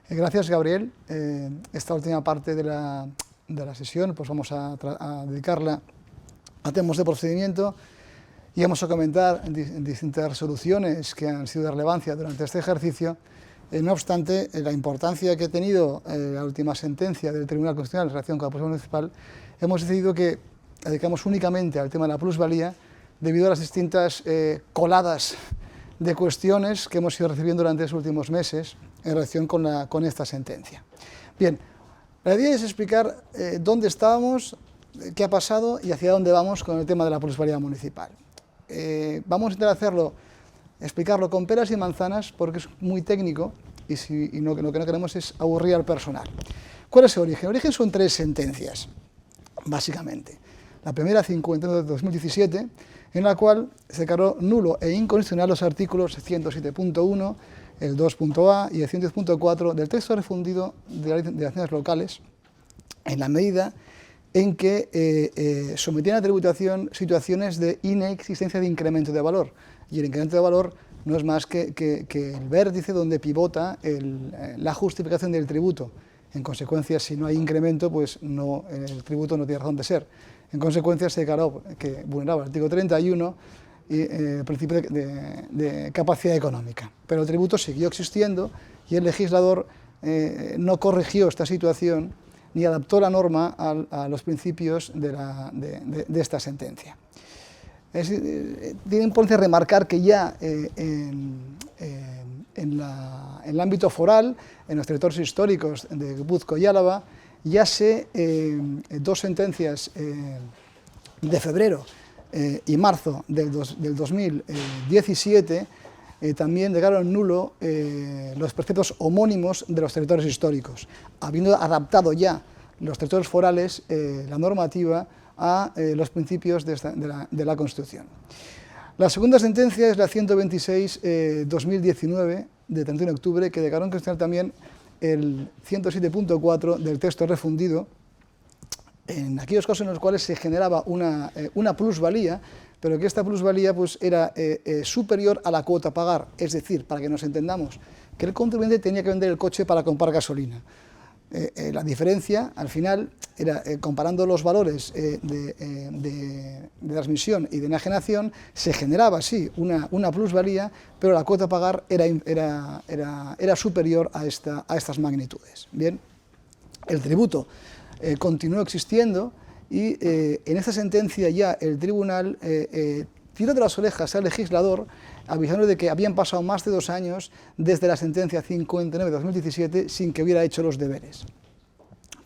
Gracias, Gabriel. Esta última parte de la sesión pues vamos a dedicarla a temas de procedimiento y vamos a comentar distintas resoluciones que han sido de relevancia durante este ejercicio. No obstante, la importancia que ha tenido la última sentencia del Tribunal Constitucional en relación con la plusvalía municipal, hemos decidido que dedicamos únicamente al tema de la plusvalía debido a las distintas coladas de cuestiones que hemos ido recibiendo durante los últimos meses en relación con esta sentencia. Bien, la idea es explicar dónde estábamos, qué ha pasado y hacia dónde vamos con el tema de la plusvalía municipal. Vamos a intentar explicarlo con peras y manzanas porque es muy técnico y lo que no queremos es aburrir al personal. ¿Cuál es el origen? El origen son tres sentencias, básicamente. La primera, 59 de 2017, en la cual se declaró nulo e inconstitucional los artículos 107.1, el 2.a y el 110.4 del texto refundido de la Ley de Haciendas Locales, en la medida en que sometían a tributación situaciones de inexistencia de incremento de valor. Y el incremento de valor no es más que el vértice donde pivota la justificación del tributo. En consecuencia, si no hay incremento, pues el tributo no tiene razón de ser. En consecuencia, se declaró que vulneraba el artículo 31 y el principio de capacidad económica. Pero el tributo siguió existiendo y el legislador no corrigió esta situación ni adaptó la norma a los principios de esta sentencia. Tiene importancia remarcar que ya en el ámbito foral, en los territorios históricos de Guipúzcoa y Álava, ya dos sentencias de febrero y marzo del 2017 también declararon nulo los preceptos homónimos de los territorios históricos, habiendo adaptado ya los territorios forales la normativa a los principios de la Constitución. La segunda sentencia es la 126-2019 de 31 de octubre, que declaró inconstitucional también el 107.4 del texto refundido, en aquellos casos en los cuales se generaba una plusvalía, pero que esta plusvalía pues, era superior a la cuota a pagar, es decir, para que nos entendamos, que el contribuyente tenía que vender el coche para comprar gasolina. La diferencia, al final, era comparando los valores de transmisión y de enajenación, se generaba, sí, una plusvalía, pero la cuota a pagar era superior a estas magnitudes. Bien, el tributo continuó existiendo y en esta sentencia ya el tribunal tiró de las orejas al legislador, avisando de que habían pasado más de 2 años desde la sentencia 59 de 2017 sin que hubiera hecho los deberes.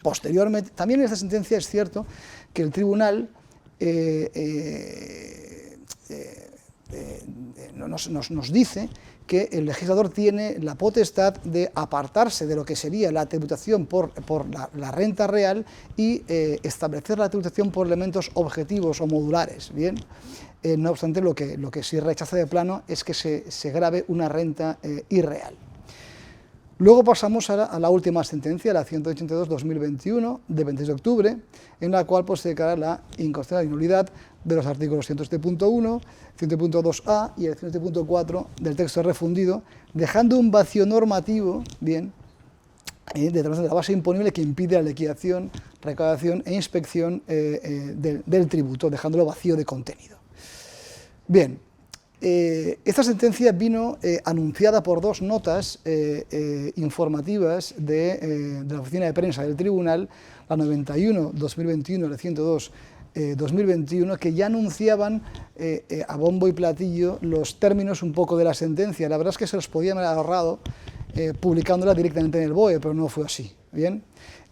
Posteriormente, también en esta sentencia es cierto que el tribunal nos dice que el legislador tiene la potestad de apartarse de lo que sería la tributación por la renta real y establecer la tributación por elementos objetivos o modulares. Bien, no obstante, lo que sí rechaza de plano es que se grave una renta irreal. Luego pasamos a la última sentencia, la 182-2021, de 26 de octubre, en la cual pues, se declara la inconstitucionalidad y nulidad de los artículos 107.1, 107.2a y el 107.4 del texto refundido, dejando un vacío normativo, bien, detrás de la base imponible que impide la liquidación, recaudación e inspección del tributo, dejándolo vacío de contenido. Bien. Esta sentencia vino anunciada por 2 notas informativas de la oficina de prensa del tribunal, la 91-2021 y la 102-2021, que ya anunciaban a bombo y platillo los términos un poco de la sentencia. La verdad es que se los podían haber ahorrado publicándola directamente en el BOE, pero no fue así. Bien.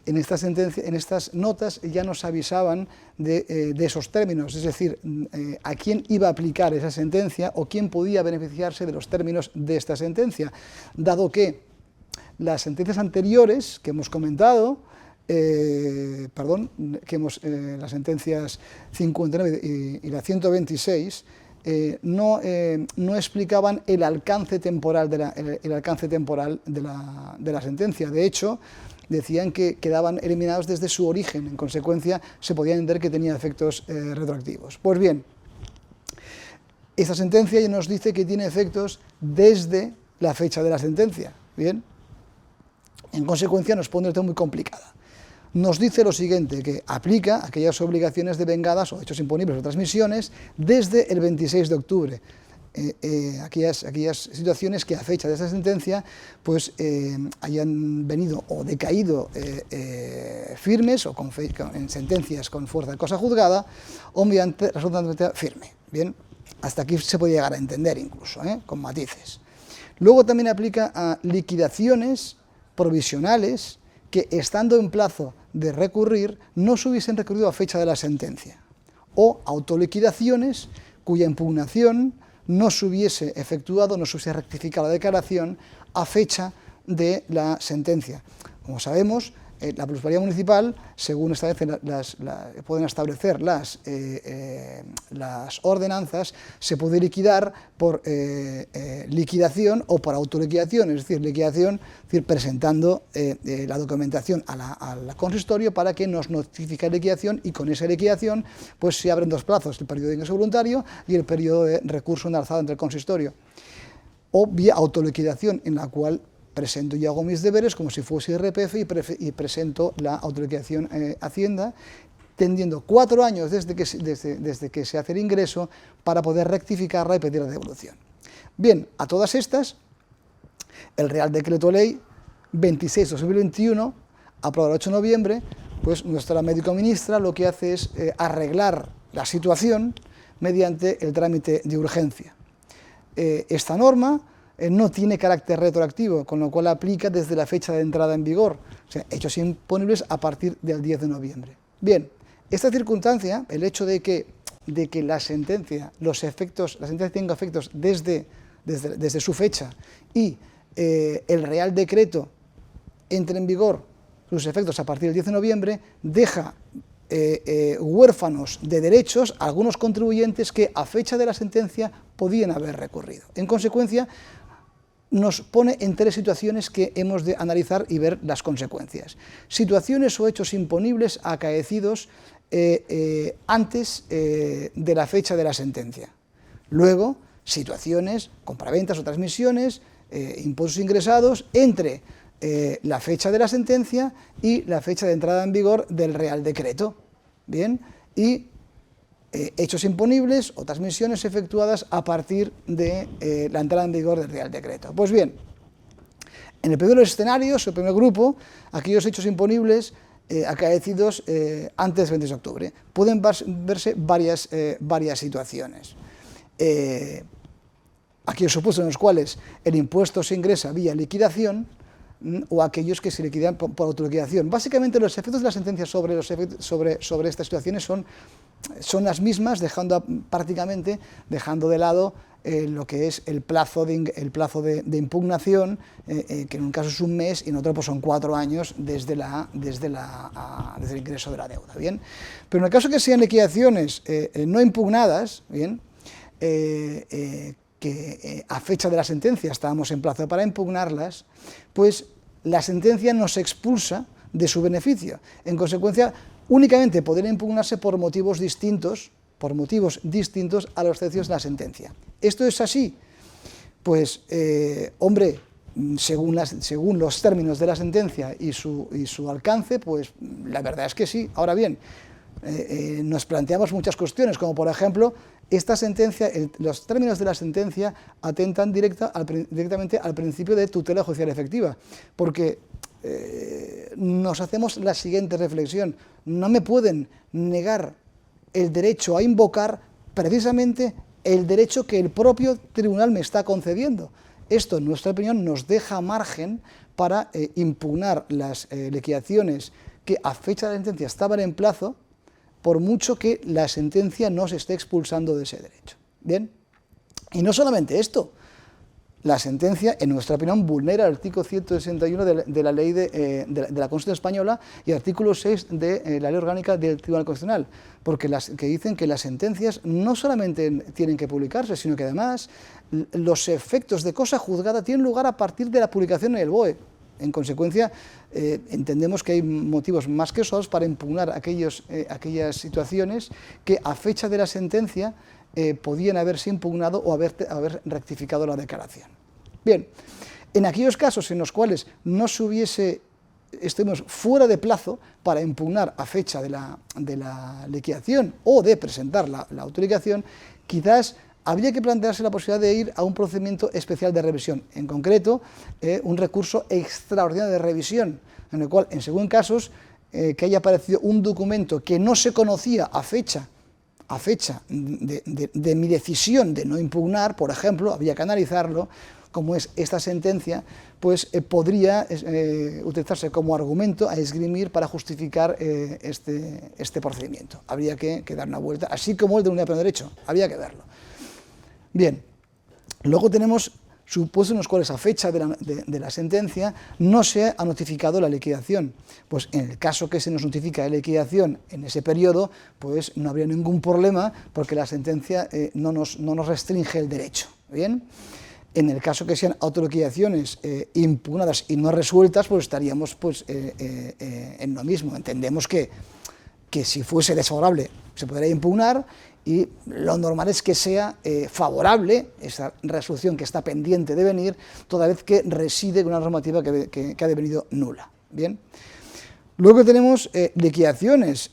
En estas notas ya nos avisaban de esos términos, es decir, a quién iba a aplicar esa sentencia o quién podía beneficiarse de los términos de esta sentencia, dado que las sentencias anteriores que hemos comentado, las sentencias 59 y la 126, no explicaban el alcance temporal de la sentencia. De hecho, decían que quedaban eliminados desde su origen, en consecuencia se podía entender que tenía efectos retroactivos. Pues bien, esta sentencia ya nos dice que tiene efectos desde la fecha de la sentencia, ¿bien? En consecuencia, nos pone muy complicada. Nos dice lo siguiente, que aplica aquellas obligaciones devengadas o hechos imponibles o transmisiones desde el 26 de octubre. Aquellas situaciones que a fecha de esta sentencia pues hayan venido o decaído firmes o en sentencias con fuerza de cosa juzgada o mediante resultante firme. Bien, hasta aquí se puede llegar a entender incluso, con matices. Luego también aplica a liquidaciones provisionales que, estando en plazo de recurrir, no se hubiesen recurrido a fecha de la sentencia, o autoliquidaciones cuya impugnación no se hubiese efectuado, no se hubiese rectificado la declaración a fecha de la sentencia. Como sabemos, la plusvalía municipal, según pueden establecer las ordenanzas, se puede liquidar por liquidación o por autoliquidación, es decir, liquidación, presentando la documentación al consistorio para que nos notifique la liquidación, y con esa liquidación pues se abren dos plazos, el periodo de ingreso voluntario y el periodo de recurso en alzada ante el consistorio, o vía autoliquidación, en la cual presento y hago mis deberes como si fuese IRPF y presento la autoliquidación Hacienda, tendiendo 4 años desde que se hace el ingreso para poder rectificarla y pedir la devolución. Bien, a todas estas, el Real Decreto Ley 26/2021, aprobado el 8 de noviembre, pues nuestra médico ministra lo que hace es arreglar la situación mediante el trámite de urgencia. Esta norma no tiene carácter retroactivo, con lo cual aplica desde la fecha de entrada en vigor, o sea, hechos imponibles a partir del 10 de noviembre. Bien, esta circunstancia, el hecho de que la sentencia tenga efectos desde su fecha y el Real Decreto entre en vigor sus efectos a partir del 10 de noviembre, deja huérfanos de derechos a algunos contribuyentes que a fecha de la sentencia podían haber recurrido. En consecuencia, nos pone en 3 situaciones que hemos de analizar y ver las consecuencias. Situaciones o hechos imponibles acaecidos antes de la fecha de la sentencia. Luego, situaciones, compraventas o transmisiones, impuestos ingresados entre la fecha de la sentencia y la fecha de entrada en vigor del Real Decreto. Bien, y hechos imponibles o transmisiones efectuadas a partir de la entrada en vigor del Real Decreto. Pues bien, en el primero de los escenarios, el primer grupo, aquellos hechos imponibles acaecidos antes del 20 de octubre. Pueden verse varias situaciones. Aquellos supuestos en los cuales el impuesto se ingresa vía liquidación, o aquellos que se liquidan por autoliquidación. Básicamente, los efectos de la sentencia sobre estas situaciones son las mismas, prácticamente dejando de lado lo que es el plazo de impugnación, que en un caso es un mes y en otro pues son 4 años desde el ingreso de la deuda. Bien, pero en el caso que sean liquidaciones no impugnadas, bien, que a fecha de la sentencia estábamos en plazo para impugnarlas, pues la sentencia nos expulsa de su beneficio. En consecuencia, únicamente podrán impugnarse por motivos distintos a los tercios de la sentencia. ¿Esto es así? Pues, hombre, según los términos de la sentencia y su alcance, pues la verdad es que sí. Ahora bien, nos planteamos muchas cuestiones, como por ejemplo, esta sentencia, los términos de la sentencia atentan directamente al principio de tutela judicial efectiva, porque nos hacemos la siguiente reflexión: no me pueden negar el derecho a invocar precisamente el derecho que el propio tribunal me está concediendo. Esto, en nuestra opinión, nos deja margen para impugnar las liquidaciones que a fecha de la sentencia estaban en plazo, por mucho que la sentencia nos esté expulsando de ese derecho. Bien, y no solamente esto, la sentencia, en nuestra opinión, vulnera el artículo 161 de la ley de la Constitución Española y el artículo 6 de la ley orgánica del Tribunal Constitucional, porque que dicen que las sentencias no solamente tienen que publicarse, sino que además los efectos de cosa juzgada tienen lugar a partir de la publicación en el BOE. En consecuencia, entendemos que hay motivos más que solos para impugnar aquellas situaciones que a fecha de la sentencia podían haberse impugnado o haber rectificado la declaración. Bien, en aquellos casos en los cuales no se hubiese estemos fuera de plazo para impugnar a fecha de la liquidación o de presentar la autoliquidación, quizás habría que plantearse la posibilidad de ir a un procedimiento especial de revisión, en concreto, un recurso extraordinario de revisión, en el cual, en según casos, que haya aparecido un documento que no se conocía a fecha de mi decisión de no impugnar, por ejemplo, habría que analizarlo, como es esta sentencia, pues podría utilizarse como argumento a esgrimir para justificar este procedimiento. Habría que dar una vuelta, así como el de unidad de pleno derecho, habría que verlo. Bien, luego tenemos supuestos en los cuales a fecha de la sentencia no se ha notificado la liquidación. Pues en el caso que se nos notifica la liquidación en ese periodo, pues no habría ningún problema porque la sentencia no nos restringe el derecho. ¿Bien? En el caso que sean autoliquidaciones impugnadas y no resueltas, pues estaríamos pues, en lo mismo. Entendemos que si fuese desfavorable se podría impugnar y lo normal es que sea favorable esa resolución que está pendiente de venir, toda vez que reside en una normativa que ha devenido nula. ¿Bien? Luego tenemos liquidaciones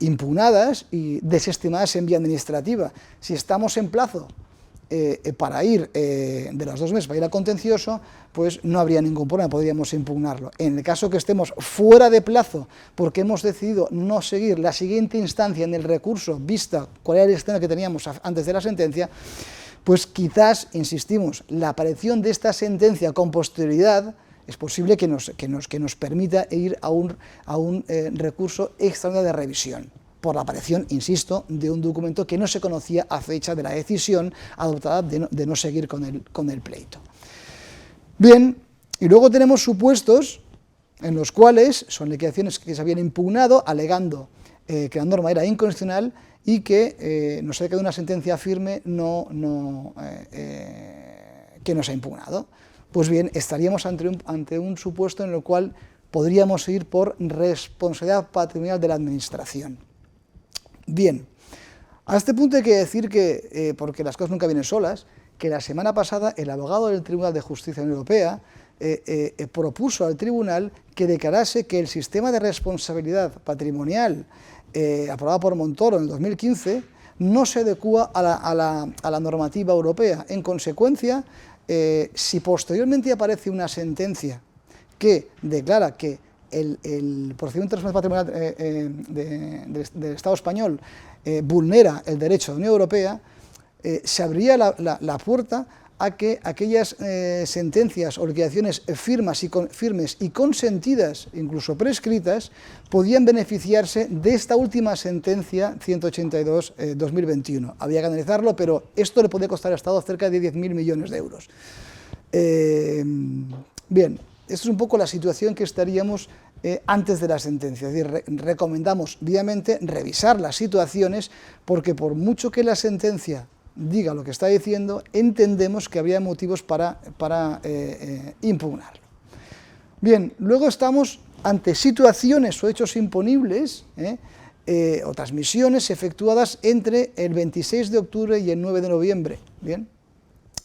impugnadas y desestimadas en vía administrativa. Si estamos en plazo para ir de los 2 meses para ir a contencioso, pues no habría ningún problema, podríamos impugnarlo. En el caso que estemos fuera de plazo porque hemos decidido no seguir la siguiente instancia en el recurso, vista cuál era el escenario que teníamos antes de la sentencia, pues quizás, insistimos, la aparición de esta sentencia con posterioridad es posible que nos permita ir a un recurso extraordinario de revisión, por la aparición, insisto, de un documento que no se conocía a fecha de la decisión adoptada de no seguir con el pleito. Bien, y luego tenemos supuestos en los cuales son liquidaciones que se habían impugnado, alegando que la norma era inconstitucional y que no se ha quedado una sentencia firme que no se ha impugnado. Pues bien, estaríamos ante un supuesto en el cual podríamos ir por responsabilidad patrimonial de la Administración. Bien, a este punto hay que decir que, porque las cosas nunca vienen solas, que la semana pasada el abogado del Tribunal de Justicia de la Unión Europea propuso al Tribunal que declarase que el sistema de responsabilidad patrimonial aprobado por Montoro en el 2015 no se adecua a la normativa europea. En consecuencia, si posteriormente aparece una sentencia que declara que el procedimiento de responsabilidad patrimonial del Estado español vulnera el derecho de la Unión Europea, se abriría la puerta a que aquellas sentencias o liquidaciones firmes y consentidas, incluso prescritas, podían beneficiarse de esta última sentencia 182-2021. Había que analizarlo, pero esto le podría costar al Estado cerca de 10.000 millones de euros. Bien, esta es un poco la situación que estaríamos antes de la sentencia. Es decir, recomendamos vivamente revisar las situaciones, porque por mucho que la sentencia diga lo que está diciendo, entendemos que habría motivos para impugnarlo. Bien, luego estamos ante situaciones o hechos imponibles o transmisiones efectuadas entre el 26 de octubre y el 9 de noviembre. Bien.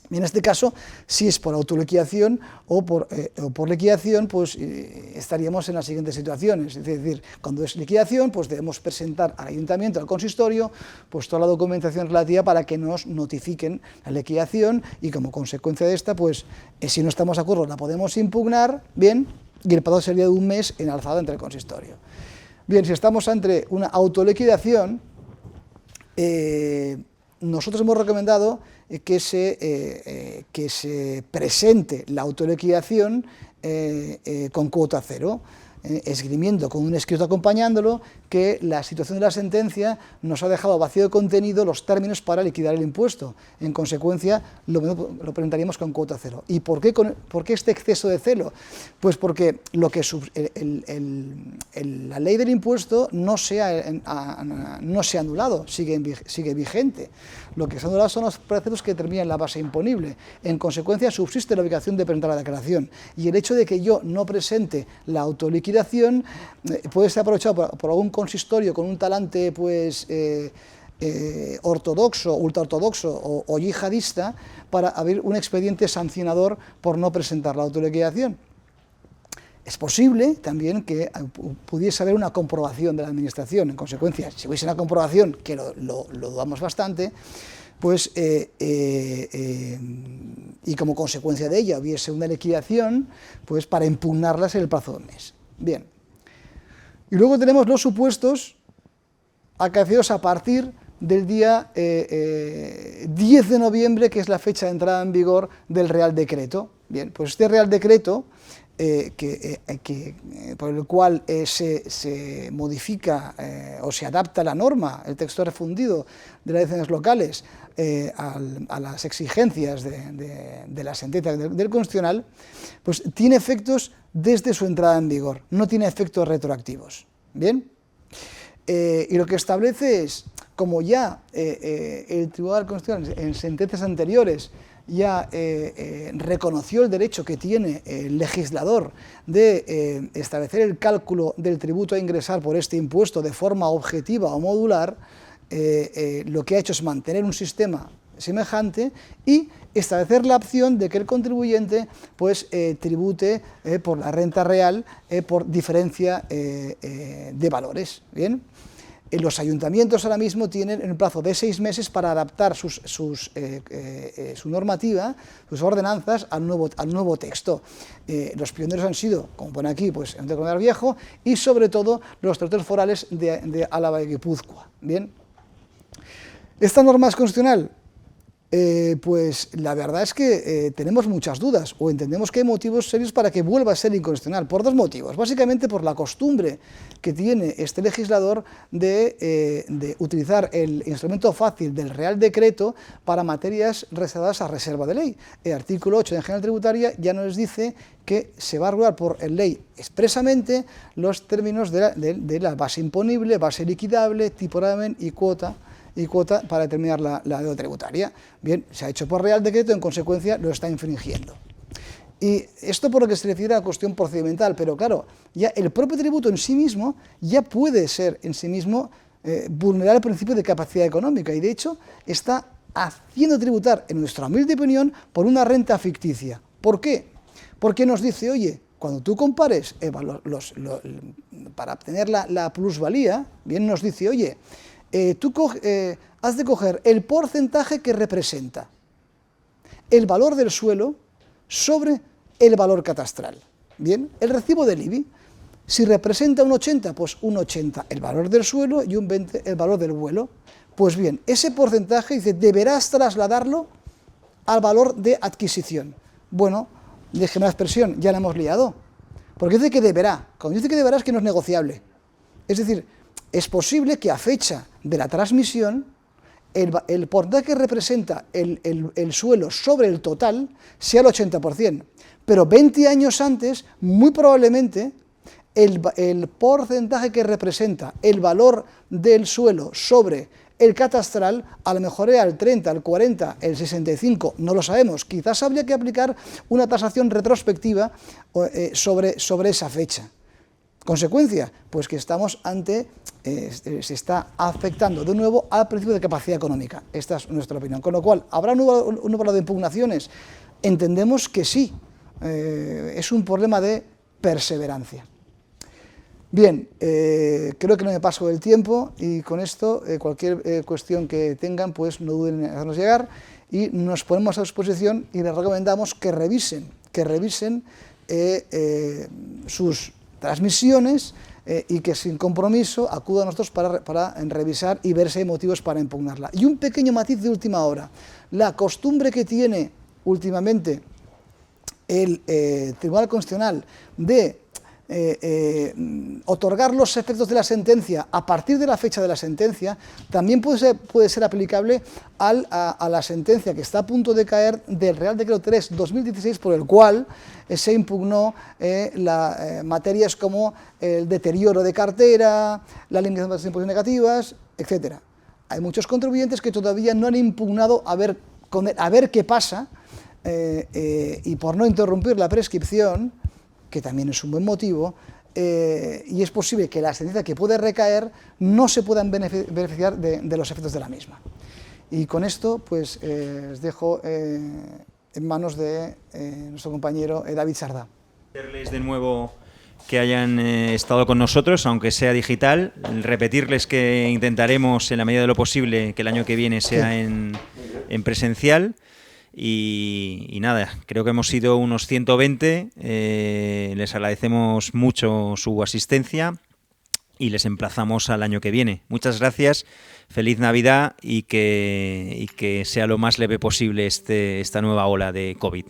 Y en este caso, si es por autoliquidación o por liquidación, pues estaríamos en las siguientes situaciones. Es decir, cuando es liquidación, pues debemos presentar al ayuntamiento, al consistorio, pues toda la documentación relativa para que nos notifiquen la liquidación y como consecuencia de esta, pues si no estamos de acuerdo la podemos impugnar, bien, y el plazo sería de 1 mes en alzada entre el consistorio. Bien, si estamos ante una autoliquidación, nosotros hemos recomendado que se presente la autoliquidación con cuota cero, esgrimiendo con un escrito acompañándolo que la situación de la sentencia nos ha dejado vacío de contenido los términos para liquidar el impuesto. En consecuencia, lo presentaríamos con cuota cero. ¿Y por qué este exceso de celo? Pues porque la ley del impuesto no se ha anulado, sigue vigente. Lo que se ha anulado son los precios que determinan la base imponible. En consecuencia, subsiste la obligación de presentar la declaración. Y el hecho de que yo no presente la autoliquidación puede ser aprovechado por algún consistorio con un talante pues, ortodoxo, ultraortodoxo o yihadista para abrir un expediente sancionador por no presentar la autoliquidación. Es posible también que pudiese haber una comprobación de la Administración. En consecuencia, si hubiese una comprobación, que lo dudamos bastante, pues, y como consecuencia de ella hubiese una liquidación, pues para impugnarlas en el plazo de un mes. Bien. Y luego tenemos los supuestos acaecidos a partir del día 10 de noviembre, que es la fecha de entrada en vigor del Real Decreto. Bien, pues este Real Decreto, por el cual se modifica o se adapta la norma, el texto refundido de las elecciones locales a las exigencias de la sentencia del Constitucional, pues tiene efectos desde su entrada en vigor, no tiene efectos retroactivos. Bien, y lo que establece es, como ya el Tribunal Constitucional en sentencias anteriores ya reconoció el derecho que tiene el legislador de establecer el cálculo del tributo a ingresar por este impuesto de forma objetiva o modular, lo que ha hecho es mantener un sistema semejante y establecer la opción de que el contribuyente pues, tribute por la renta real por diferencia de valores. ¿Bien? Los ayuntamientos ahora mismo tienen un plazo de 6 meses para adaptar su normativa, sus ordenanzas al nuevo texto. Los pioneros han sido, como pone aquí, pues el Tribunal Viejo y sobre todo los territorios forales de Álava y Guipúzcoa. Bien. ¿Esta norma es constitucional? Pues la verdad es que tenemos muchas dudas, o entendemos que hay motivos serios para que vuelva a ser inconstitucional, por 2 motivos. Básicamente por la costumbre que tiene este legislador de utilizar el instrumento fácil del Real Decreto para materias reservadas a reserva de ley. El artículo 8 de la General Tributaria ya nos dice que se va a regular por ley expresamente los términos de la base imponible, base liquidable, tipo de y cuota para determinar la deuda tributaria. Bien, se ha hecho por Real Decreto, en consecuencia lo está infringiendo. Y esto por lo que se refiere a la cuestión procedimental, pero claro, ya el propio tributo en sí mismo ya puede ser en sí mismo vulnerar el principio de capacidad económica y de hecho está haciendo tributar, en nuestra humilde opinión, por una renta ficticia. ¿Por qué? Porque nos dice, oye, cuando tú compares para obtener la plusvalía, bien nos dice, oye, tú has de coger el porcentaje que representa el valor del suelo sobre el valor catastral. Bien, el recibo del IBI, si representa un 80, pues un 80 el valor del suelo y un 20 el valor del vuelo. Pues bien, ese porcentaje dice, deberás trasladarlo al valor de adquisición. Bueno, déjeme la expresión, ya la hemos liado, porque dice que deberá. Cuando dice que deberá es que no es negociable. Es decir, es posible que a fecha de la transmisión el porcentaje que representa el suelo sobre el total sea el 80%, pero 20 años antes, muy probablemente, el porcentaje que representa el valor del suelo sobre el catastral a lo mejor era el 30, el 40, el 65, no lo sabemos. Quizás habría que aplicar una tasación retrospectiva sobre esa fecha. Consecuencia, pues que estamos se está afectando de nuevo al principio de capacidad económica. Esta es nuestra opinión. Con lo cual, ¿habrá un número de impugnaciones? Entendemos que sí. Es un problema de perseverancia. Bien, creo que no me paso del tiempo y con esto, cualquier cuestión que tengan, pues no duden en hacernos llegar y nos ponemos a disposición y les recomendamos que revisen sus transmisiones y que sin compromiso acudan a nosotros para revisar y ver si hay motivos para impugnarla. Y un pequeño matiz de última hora, la costumbre que tiene últimamente el Tribunal Constitucional de otorgar los efectos de la sentencia a partir de la fecha de la sentencia, también puede ser aplicable a la sentencia que está a punto de caer del Real Decreto 3/2016, por el cual se impugnó materias como el deterioro de cartera, la eliminación de las imposiciones negativas, etc. Hay muchos contribuyentes que todavía no han impugnado a ver qué pasa, y por no interrumpir la prescripción, que también es un buen motivo, y es posible que la sentencia que puede recaer no se puedan beneficiar de los efectos de la misma. Y con esto, pues, os dejo en manos de nuestro compañero David Sardá. Agradecerles de nuevo que hayan estado con nosotros, aunque sea digital. Repetirles que intentaremos, en la medida de lo posible, que el año que viene sea en presencial. Y nada, creo que hemos sido unos 120. Les agradecemos mucho su asistencia y les emplazamos al año que viene. Muchas gracias, feliz Navidad y que sea lo más leve posible esta nueva ola de COVID.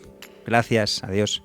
Gracias, adiós.